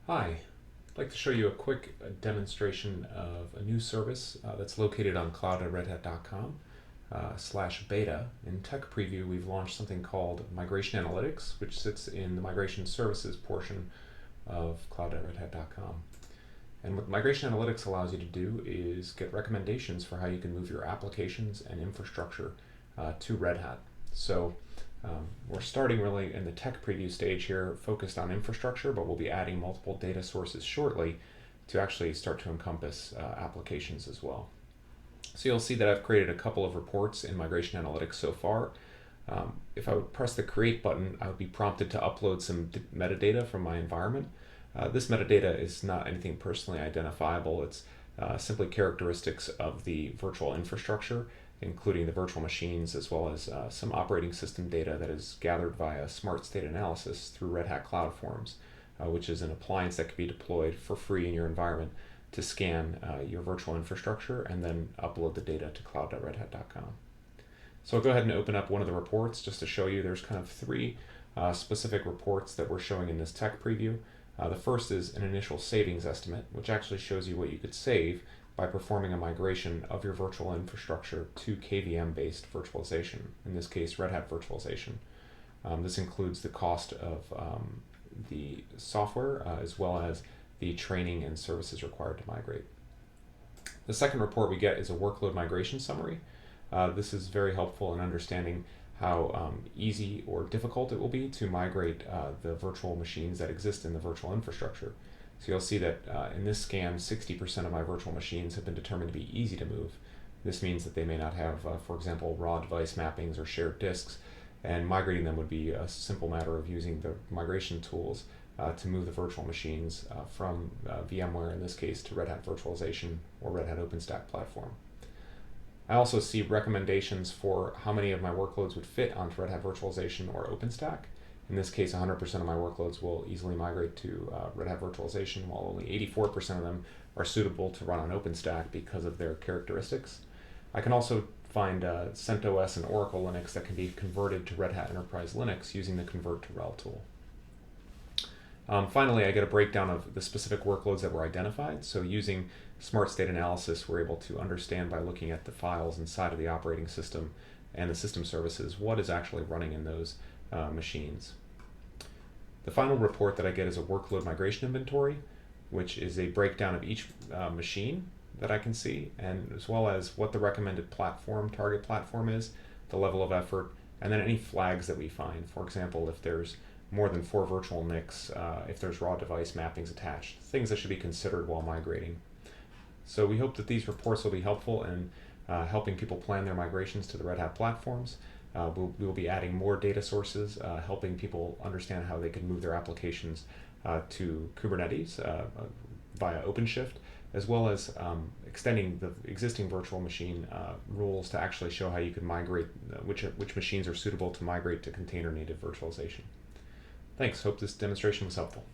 Hi, I'd like to show you a quick demonstration of a new service that's located on cloud.redhat.com /beta. In Tech Preview, we've launched something called Migration Analytics, which sits in the Migration Services portion of cloud.redhat.com. And what Migration Analytics allows you to do is get recommendations for how you can move your applications and infrastructure to Red Hat. So we're starting really in the tech preview stage here, focused on infrastructure, but we'll be adding multiple data sources shortly to actually start to encompass applications as well. So you'll see that I've created a couple of reports in Migration Analytics so far. If I would press the Create button, I would be prompted to upload some metadata from my environment. This metadata is not anything personally identifiable. It's simply characteristics of the virtual infrastructure, including the virtual machines, as well as some operating system data that is gathered via Smart State Analysis through Red Hat Cloud Forms, which is an appliance that can be deployed for free in your environment to scan your virtual infrastructure and then upload the data to cloud.redhat.com. So I'll go ahead and open up one of the reports just to show you. There's kind of three specific reports that we're showing in this tech preview. The first is an initial savings estimate, which actually shows you what you could save by performing a migration of your virtual infrastructure to KVM-based virtualization, in this case Red Hat virtualization. This includes the cost of the software as well as the training and services required to migrate. The second report we get is a workload migration summary. This is very helpful in understanding how easy or difficult it will be to migrate the virtual machines that exist in the virtual infrastructure. So you'll see that in this scan, 60% of my virtual machines have been determined to be easy to move. This means that they may not have, for example, raw device mappings or shared disks, and migrating them would be a simple matter of using the migration tools to move the virtual machines from VMware, in this case, to Red Hat Virtualization or Red Hat OpenStack platform. I also see recommendations for how many of my workloads would fit onto Red Hat Virtualization or OpenStack. In this case, 100% of my workloads will easily migrate to Red Hat Virtualization, while only 84% of them are suitable to run on OpenStack because of their characteristics. I can also find CentOS and Oracle Linux that can be converted to Red Hat Enterprise Linux using the Convert to RHEL tool. Finally, I get a breakdown of the specific workloads that were identified. So using Smart State Analysis, we're able to understand by looking at the files inside of the operating system and the system services what is actually running in those machines. The final report that I get is a workload migration inventory, which is a breakdown of each machine that I can see, and as well as what the recommended target platform is, the level of effort, and then any flags that we find. For example, if there's more than 4 virtual NICs, if there's raw device mappings attached, things that should be considered while migrating. So we hope that these reports will be helpful in helping people plan their migrations to the Red Hat platforms. We'll be adding more data sources, helping people understand how they can move their applications to Kubernetes via OpenShift, as well as extending the existing virtual machine rules to actually show how you can migrate, which machines are suitable to migrate to container native virtualization. Thanks, hope this demonstration was helpful.